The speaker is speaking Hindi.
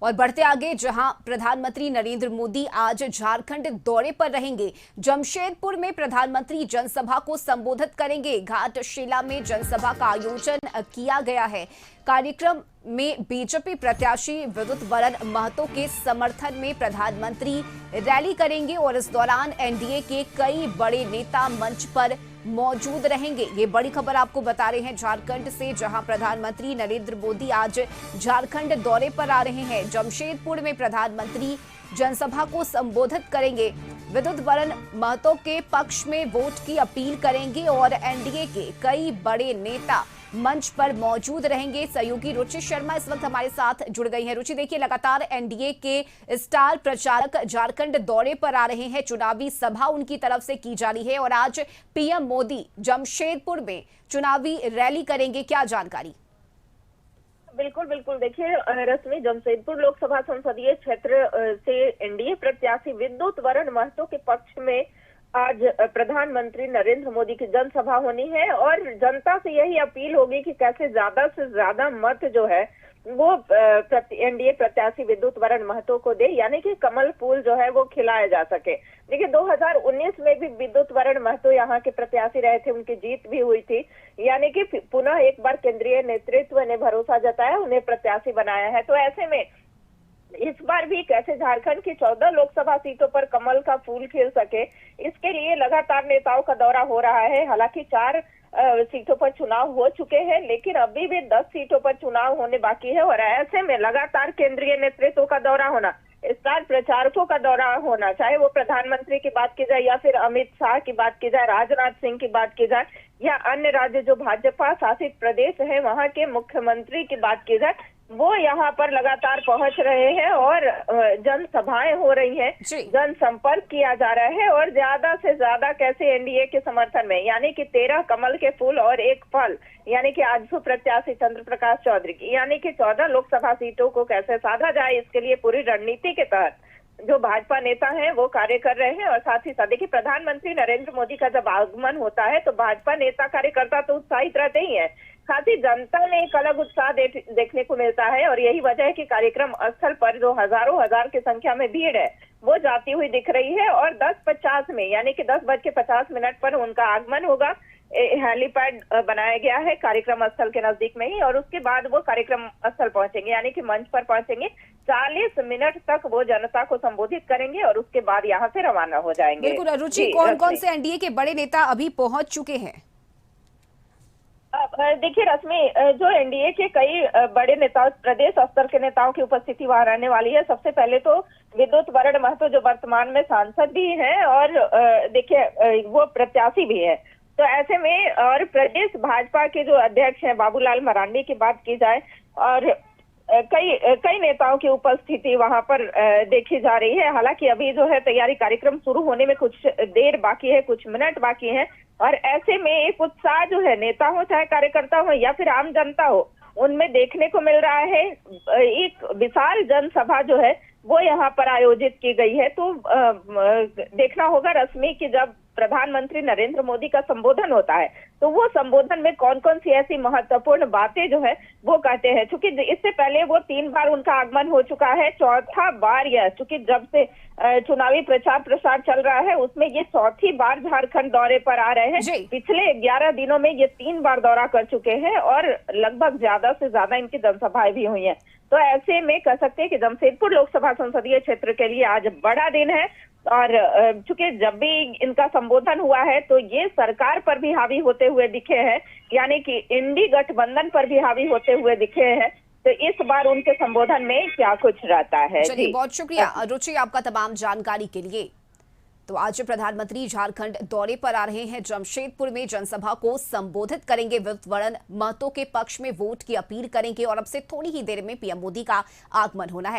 और बढ़ते आगे, जहां प्रधानमंत्री नरेंद्र मोदी आज झारखंड दौरे पर रहेंगे। जमशेदपुर में प्रधानमंत्री जनसभा को संबोधित करेंगे। घाटशिला में जनसभा का आयोजन किया गया है। कार्यक्रम में बीजेपी प्रत्याशी विद्युत वरण महतो के समर्थन में प्रधानमंत्री रैली करेंगे और इस दौरान एनडीए के कई बड़े नेता मंच पर मौजूद रहेंगे। ये बड़ी खबर आपको बता रहे हैं झारखंड से, जहां प्रधानमंत्री नरेंद्र मोदी आज झारखंड दौरे पर आ रहे हैं। जमशेदपुर में प्रधानमंत्री जनसभा को संबोधित करेंगे। विद्युत वरण महतो के पक्ष में वोट की अपील करेंगे और एनडीए के कई बड़े नेता मंच पर मौजूद रहेंगे। सहयोगी रुचि शर्मा इस वक्त हमारे साथ जुड़ गई हैं। रुचि, देखिए, लगातार एनडीए के स्टार प्रचारक झारखंड दौरे पर आ रहे हैं। चुनावी सभा उनकी तरफ से की जा रही है और आज पीएम मोदी जमशेदपुर में चुनावी रैली करेंगे। क्या जानकारी? बिल्कुल बिल्कुल, देखिए रश्मि, जमशेदपुर लोकसभा संसदीय क्षेत्र से एनडीए प्रत्याशी विद्युत वरण महतो के पक्ष में आज प्रधानमंत्री नरेंद्र मोदी की जनसभा होनी है और जनता से यही अपील होगी कि कैसे ज्यादा से ज्यादा मत जो है वो एनडीए प्रत्याशी विद्युत वरण महतो को दे, यानी कि कमल फूल जो है वो खिलाया जा सके। देखिए 2019 में भी विद्युत वरण महतो यहाँ के प्रत्याशी रहे थे, उनकी जीत भी हुई थी, यानी कि पुनः एक बार केंद्रीय नेतृत्व ने भरोसा जताया, उन्हें प्रत्याशी बनाया है। तो ऐसे में इस बार भी कैसे झारखंड की 14 लोकसभा सीटों पर कमल का फूल खिल सके, इसके लिए लगातार नेताओं का दौरा हो रहा है। हालांकि 4 सीटों पर चुनाव हो चुके हैं, लेकिन अभी भी 10 सीटों पर चुनाव होने बाकी है और ऐसे में लगातार केंद्रीय नेतृत्व का दौरा होना, स्टार प्रचारकों का दौरा होना, चाहे वो प्रधानमंत्री की बात की जाए या फिर अमित शाह की बात की जाए, राजनाथ सिंह की बात की जाए या अन्य राज्य जो भाजपा शासित प्रदेश है वहां के मुख्यमंत्री की बात की जाए, वो यहाँ पर लगातार पहुंच रहे हैं और जनसभाएं हो रही हैं, जनसंपर्क किया जा रहा है और ज्यादा से ज्यादा कैसे एनडीए के समर्थन में, यानी कि 13 कमल के फूल और 1 फल, यानी कि आजसू प्रत्याशी चंद्र प्रकाश चौधरी की, यानी कि 14 लोकसभा सीटों को कैसे साधा जाए, इसके लिए पूरी रणनीति के तहत जो भाजपा नेता हैं वो कार्य कर रहे हैं। और साथ ही साथ देखिए, प्रधानमंत्री नरेंद्र मोदी का जब आगमन होता है तो भाजपा नेता कार्यकर्ता तो उत्साहित रहते ही हैं, साथ ही जनता में एक अलग उत्साह देखने को मिलता है और यही वजह है कि कार्यक्रम स्थल पर जो हजारों हजार की संख्या में भीड़ है वो जाती हुई दिख रही है और 10:50 में, यानी कि 10:50 पर उनका आगमन होगा। हेलीपैड बनाया गया है कार्यक्रम स्थल के नजदीक में ही और उसके बाद वो कार्यक्रम स्थल पहुंचेंगे, यानी कि मंच पर पहुंचेंगे। 40 मिनट तक वो जनता को संबोधित करेंगे और उसके बाद यहाँ से रवाना हो जाएंगे। बिल्कुल रुचि, कौन कौन से एनडीए के बड़े नेता अभी पहुंच चुके हैं? देखिए रश्मि, जो एनडीए के कई बड़े नेता, प्रदेश स्तर के नेताओं की उपस्थिति वहां रहने वाली है। सबसे पहले तो विद्युत वरण महतो जो वर्तमान में सांसद भी हैं और देखिए वो प्रत्याशी भी है। तो ऐसे में और प्रदेश भाजपा के जो अध्यक्ष हैं बाबूलाल मरांडी की बात की जाए और कई नेताओं की उपस्थिति वहां पर देखी जा रही है। हालांकि अभी जो है तैयारी, कार्यक्रम शुरू होने में कुछ देर बाकी है, कुछ मिनट बाकी है और ऐसे में एक उत्साह जो है, नेता हो चाहे कार्यकर्ता हो या फिर आम जनता हो, उनमें देखने को मिल रहा है। एक विशाल जनसभा जो है वो यहाँ पर आयोजित की गई है। तो देखना होगा रश्मि कि जब प्रधानमंत्री नरेंद्र मोदी का संबोधन होता है तो वो संबोधन में कौन कौन सी ऐसी महत्वपूर्ण बातें जो है वो कहते हैं। चूंकि इससे पहले वो 3 बार उनका आगमन हो चुका है, चौथा बार यह, चूंकि जब से चुनावी प्रचार प्रसार चल रहा है उसमें ये 4थी बार झारखंड दौरे पर आ रहे हैं। पिछले 11 दिनों में ये 3 बार दौरा कर चुके हैं और लगभग ज्यादा से ज्यादा इनकी जनसभाएं भी हुई हैं। तो ऐसे में कह सकते हैं कि जमशेदपुर लोकसभा संसदीय क्षेत्र के लिए आज बड़ा दिन है और चूंकि जब भी इनका संबोधन हुआ है तो ये सरकार पर भी हावी होते हुए दिखे हैं, यानी कि इंडी गठबंधन पर भी हावी होते हुए दिखे हैं। तो इस बार उनके संबोधन में क्या कुछ रहता है। चलिए, बहुत शुक्रिया रुचि आपका तमाम जानकारी के लिए। तो आज प्रधानमंत्री झारखंड दौरे पर आ रहे हैं। जमशेदपुर में जनसभा को संबोधित करेंगे। विद्युत वरण महतो के पक्ष में वोट की अपील करेंगे और अब से थोड़ी ही देर में पीएम मोदी का आगमन होना है।